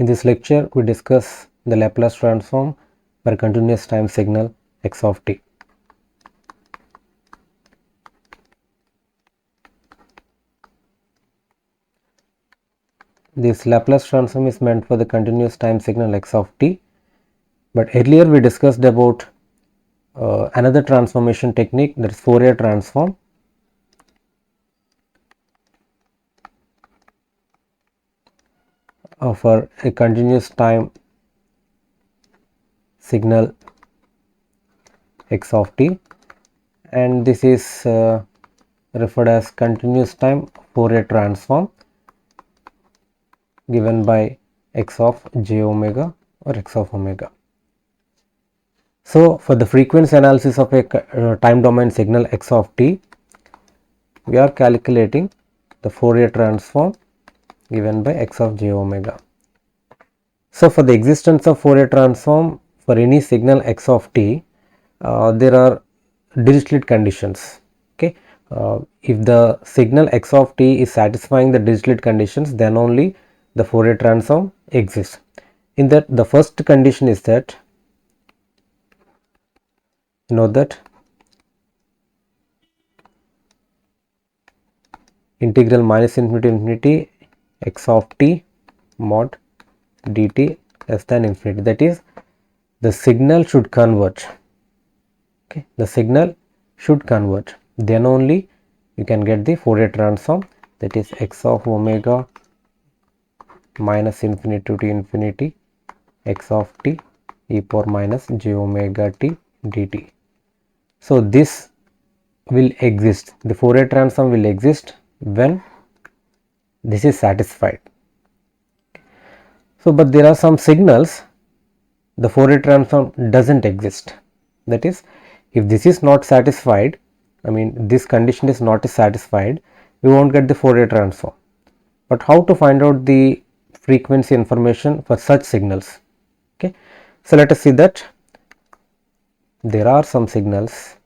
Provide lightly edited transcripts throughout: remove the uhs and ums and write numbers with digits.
In this lecture, we discuss the Laplace transform for a continuous time signal x of t. This Laplace transform is meant for the continuous time signal x of t, but earlier we discussed about another transformation technique, that is Fourier transform. For a continuous time signal x of t, and this is referred as continuous time Fourier transform given by x of j omega or x of omega. So, for the frequency analysis of a time domain signal x of t, we are calculating the Fourier transform given by x of j omega. So, for the existence of Fourier transform for any signal x of t, there are Dirichlet conditions. Okay, if the signal x of t is satisfying the Dirichlet conditions, then only the Fourier transform exists. In that, the first condition is that integral minus infinity to infinity x of t mod dt less than infinity, that is, the signal should converge. Okay, the signal should converge, then only you can get the Fourier transform, that is x of omega minus infinity to infinity x of t e power minus j omega t dt. So, this will exist, the Fourier transform will exist when this is satisfied. So, but there are some signals the Fourier transform doesn't exist, that is, if this is not satisfied, I mean this condition is not satisfied, we won't get the Fourier transform. But how to find out the frequency information for such signals? Okay, so let us see that there are some signals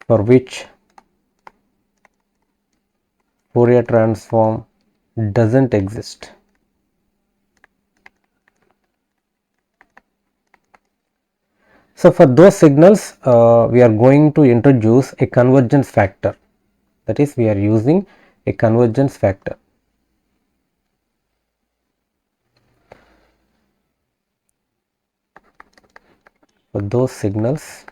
for which Fourier transform doesn't exist. So, for those signals, we are going to introduce a convergence factor, that is, we are using a convergence factor. For those signals,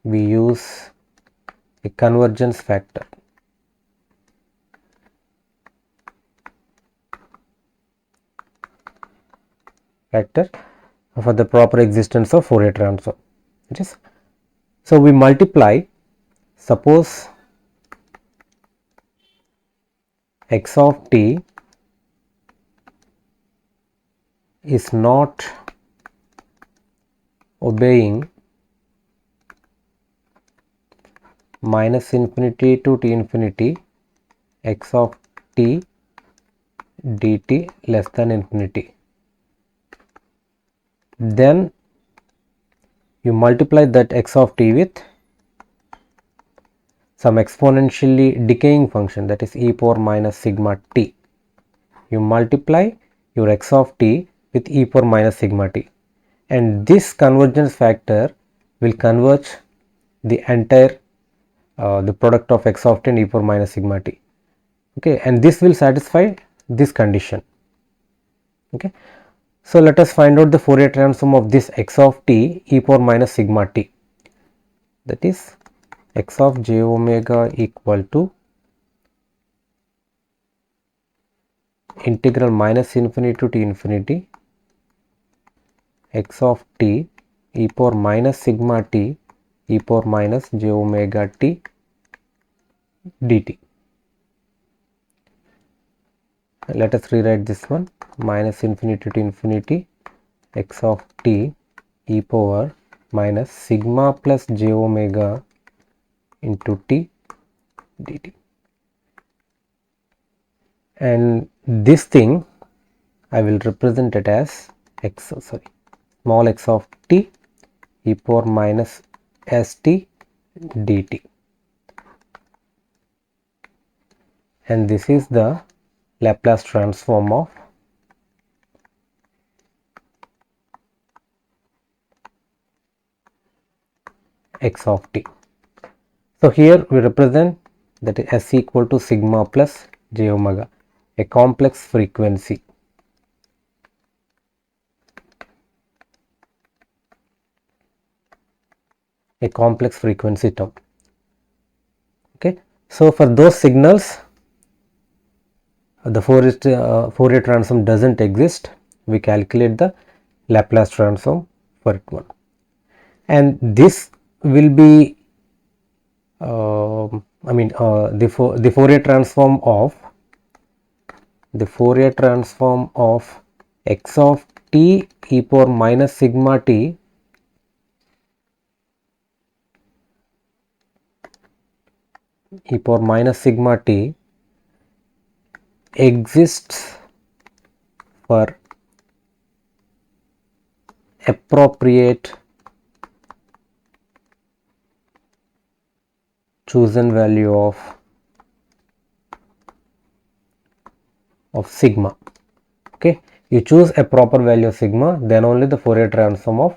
we use a convergence factor. For the proper existence of Fourier transform. It is, so we multiply, suppose x of t is not obeying minus infinity to t infinity x of t dt less than infinity, then you multiply that x of t with some exponentially decaying function, that is e power minus sigma t. You multiply your x of t with e power minus sigma t, and this convergence factor will converge the entire the product of x of t and e power minus sigma t. Okay, and this will satisfy this condition. Okay, so let us find out the Fourier transform of this x of t e power minus sigma t, that is x of j omega equal to integral minus infinity to t infinity x of t e power minus sigma t e power minus j omega t dt. Let us rewrite this one, minus infinity to infinity x of t e power minus sigma plus j omega into t dt, and this thing I will represent it as small x of t e power minus st dt, and this is the Laplace transform of x of t. So here we represent that S equal to sigma plus j omega, a complex frequency. A complex frequency term. Okay. So for those signals, the Fourier transform doesn't exist. We calculate the Laplace transform for it one, and this will be the Fourier transform of x of t e power minus sigma t exists for appropriate chosen value of sigma. Okay, you choose a proper value of sigma, then only the Fourier transform of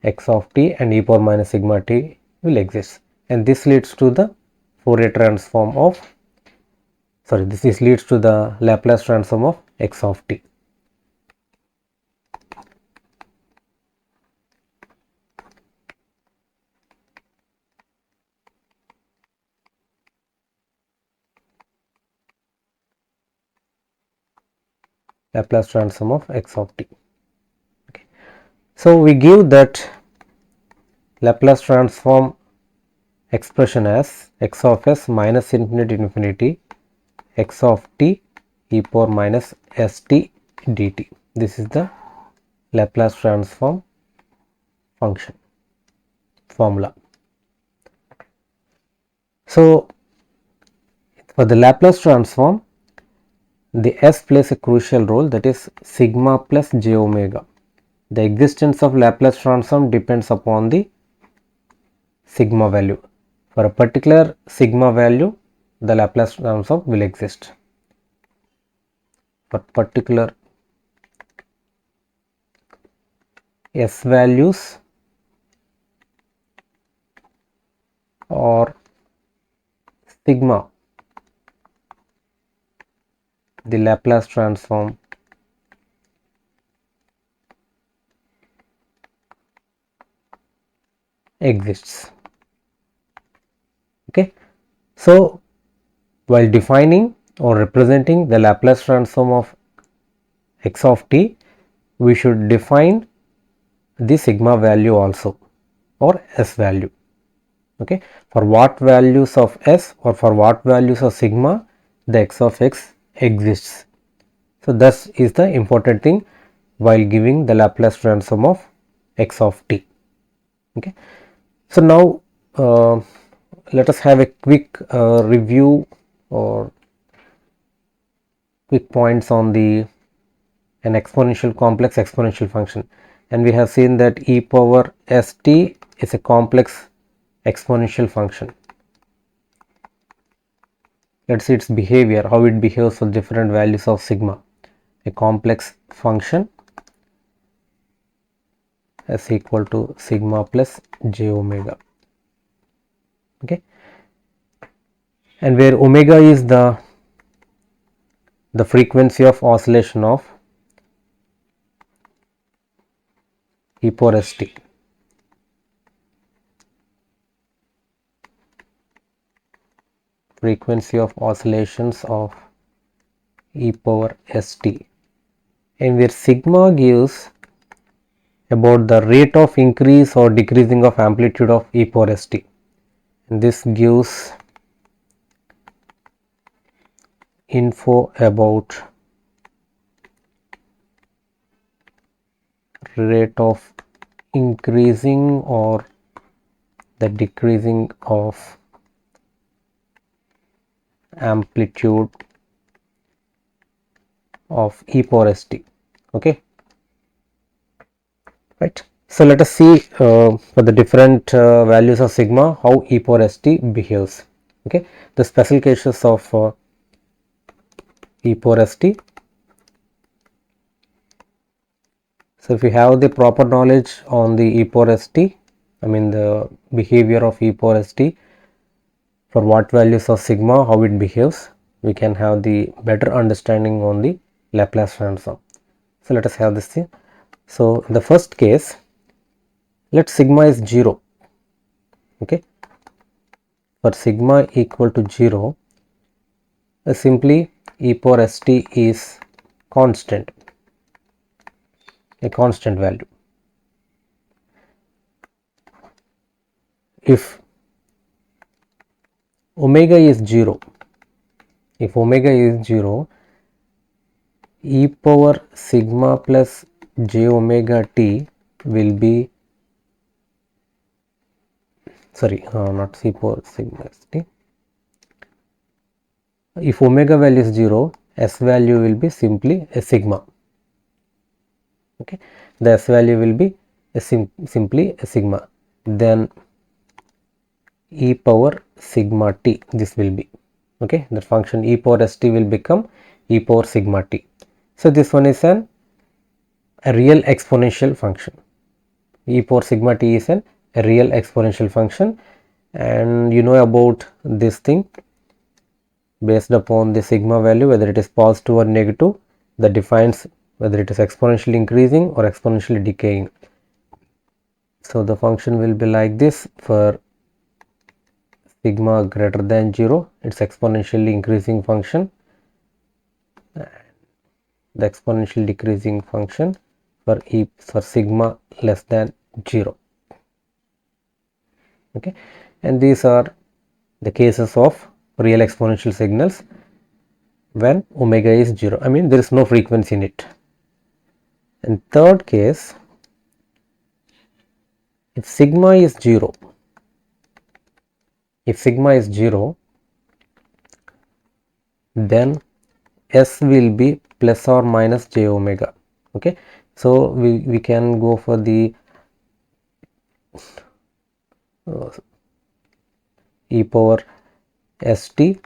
x of t and e power minus sigma t will exist, and this leads to the Fourier transform of this leads to the Laplace transform of x of t. Laplace transform of x of t. Okay. So we give that Laplace transform expression as x of s minus infinity to infinity x of t e power minus st dt. This is the Laplace transform function formula. So for the Laplace transform, the s plays a crucial role, that is sigma plus j omega. The existence of Laplace transform depends upon the sigma value. For a particular sigma value, the Laplace transform will exist. For particular s values or sigma, the Laplace transform exists. Okay. So while defining or representing the Laplace transform of x of t, we should define the sigma value also, or s value. Okay, for what values of s or for what values of sigma the x of x exists. So thus is the important thing while giving the Laplace transform of x of t. Okay, so now let us have a quick review or quick points on an exponential complex exponential function, and we have seen that e power st is a complex exponential function. Let's see its behavior, how it behaves for different values of sigma. A complex function s equal to sigma plus j omega. Okay, and where omega is the frequency of oscillation of e power st. Frequency of oscillations of e power st, and where sigma gives about the rate of increase or decreasing of amplitude of e power st, and this gives info about rate of increasing or the decreasing of amplitude of e power st. Okay, right. So let us see for the different values of sigma how e power st behaves. Okay, the special cases of e power st. So if you have the proper knowledge on the e power st, I mean the behavior of e power st, for what values of sigma, how it behaves, we can have the better understanding on the Laplace transform. So let us have this thing. So in the first case, let sigma is 0. Okay, for sigma equal to 0, simply e power st is constant, a constant value. If omega is 0, if omega is 0, e power sigma plus j omega t will be, sorry, not e power sigma st. If omega value is 0, s value will be simply a sigma. Okay, the s value will be simply a sigma. Then e power sigma t, this will be, okay, the function e power st will become e power sigma t. So this one is a real exponential function. E power sigma t is a real exponential function, and you know about this thing based upon the sigma value, whether it is positive or negative, that defines whether it is exponentially increasing or exponentially decaying. So the function will be like this: for sigma greater than 0, it's exponentially increasing function, the exponentially decreasing function for sigma less than 0. Okay, and these are the cases of real exponential signals when omega is 0, I mean there is no frequency in it. And third case, if sigma is 0, then s will be plus or minus j omega. Okay, so we can go for the e power st,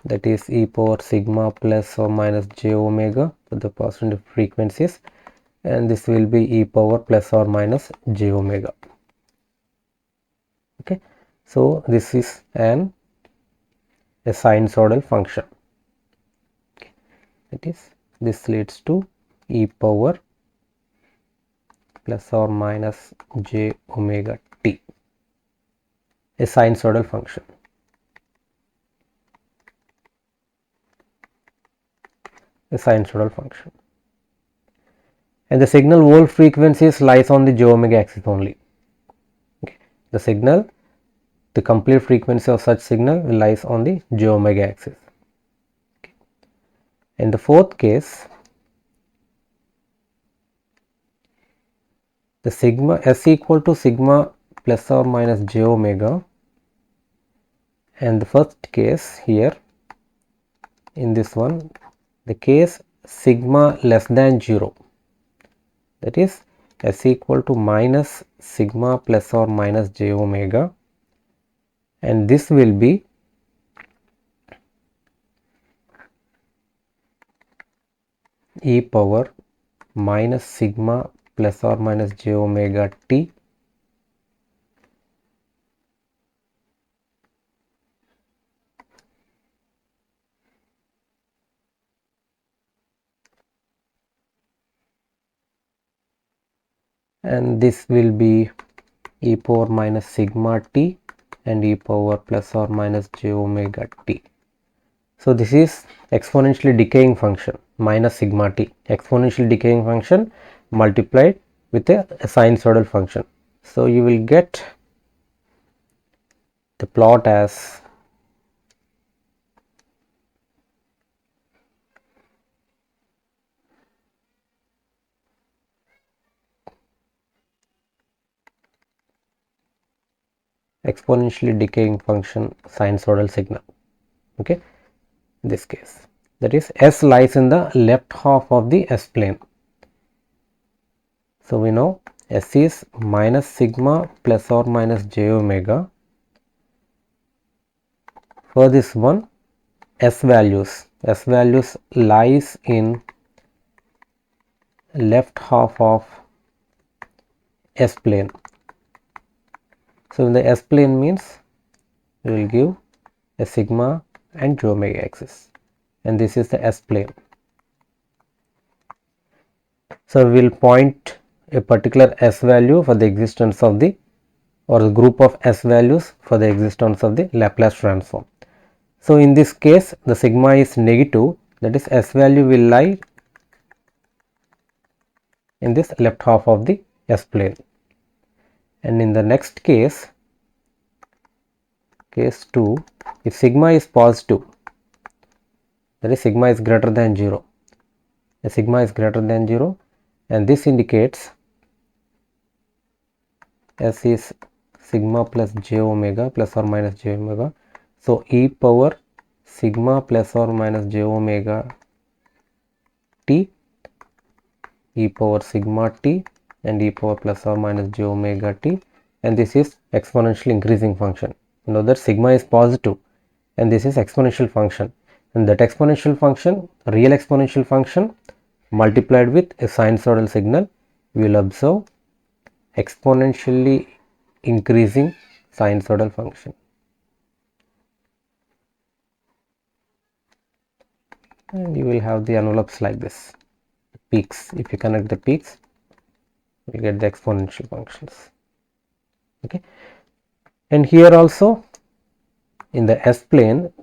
that is e power sigma plus or minus j omega for the positive frequencies, and this will be e power plus or minus j omega. Okay, so this is a sinusoidal function. Okay, that is, this leads to e power plus or minus j omega t, a sinusoidal function. A sinusoidal function, and the signal whole frequencies lies on the j omega axis only. Okay, the signal, the complete frequency of such signal lies on the j omega axis. Okay. In the fourth case, the sigma s equal to sigma plus or minus j omega, and the first case here, in this one, the case sigma less than 0, that is s equal to minus sigma plus or minus j omega, and this will be e power minus sigma plus or minus j omega t and this will be e power minus sigma t and e power plus or minus j omega t. So this is exponentially decaying function minus sigma t, exponentially decaying function multiplied with a sinusoidal function. So you will get the plot as exponentially decaying function sinusoidal signal. Okay, this case, that is s lies in the left half of the s plane. So we know S is minus sigma plus or minus j omega. For this one, S values lies in left half of S plane. So in the S plane means we will give a sigma and j omega axis, and this is the S plane. So we will point a particular S value for the existence of the, or the group of S values for the existence of the Laplace transform. So in this case the sigma is negative, that is S value will lie in this left half of the S plane. And in the next case, case 2, if sigma is positive, that is sigma is greater than 0, the sigma is greater than 0, and this indicates S is sigma plus j omega plus or minus j omega. So e power sigma plus or minus j omega t, e power sigma t, and e power plus or minus j omega t, and this is exponentially increasing function. You know that sigma is positive and this is exponential function, and that exponential function, real exponential function multiplied with a sinusoidal signal, we will observe exponentially increasing sinusoidal function. And you will have the envelopes like this, peaks. If you connect the peaks, you get the exponential functions. Okay, and here also in the S plane,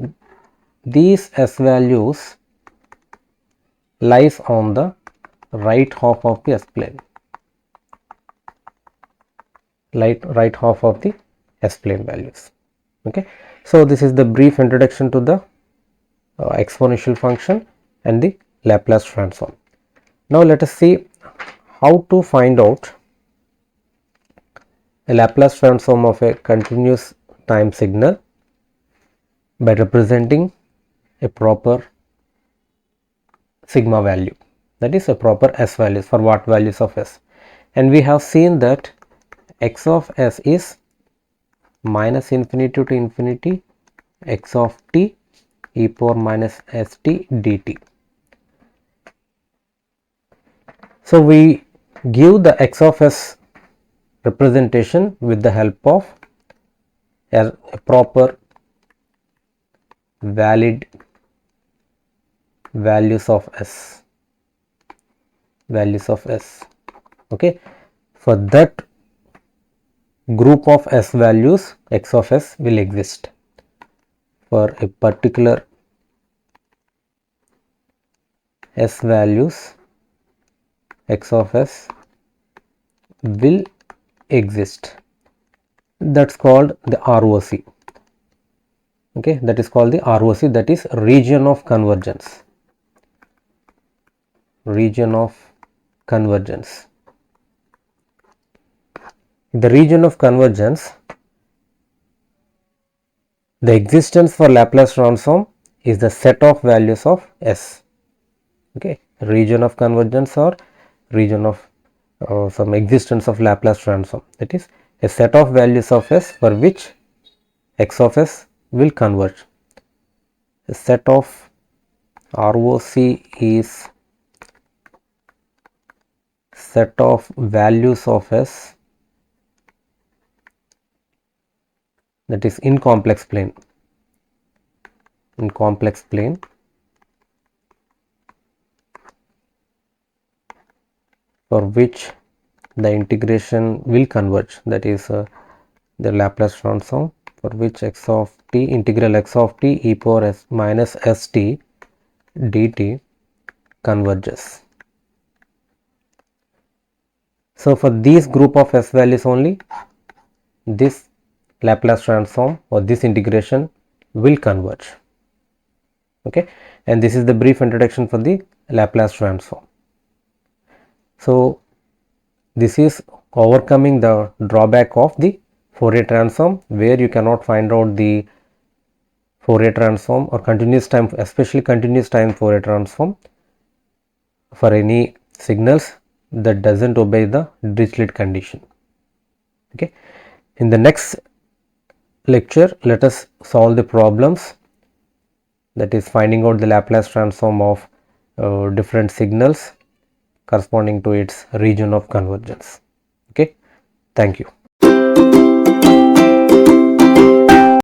these S values lies on the right half of the S plane, right half of the S plane values. Okay, so this is the brief introduction to the exponential function and the Laplace transform. Now let us see how to find out a Laplace transform of a continuous time signal by representing a proper sigma value, that is a proper S values for what values of S, and we have seen that x of S is minus infinity to infinity x of t e power minus st dt. So we give the x of S representation with the help of a proper valid values of S, okay. For that group of S values, x of S will exist. For a particular S values, x of S will exist. That's called the ROC. Okay, that is called the ROC, that is region of convergence. Region of convergence. In the region of convergence, the existence for Laplace transform is the set of values of S. Okay, region of convergence or region of some existence of Laplace transform, that is a set of values of S for which x of S will converge. A set of ROC is set of values of S that is in complex plane, for which the integration will converge, that is the Laplace transform for which x of t, integral x of t e power s minus st dt converges. So for these group of S values only, this Laplace transform or this integration will converge. Okay, and this is the brief introduction for the Laplace transform. So this is overcoming the drawback of the Fourier transform, where you cannot find out the Fourier transform or continuous time, especially continuous time Fourier transform for any signals that doesn't obey the Dirichlet condition. Okay. In the next lecture, let us solve the problems, that is finding out the Laplace transform of different signals corresponding to its region of convergence. Okay. Thank you.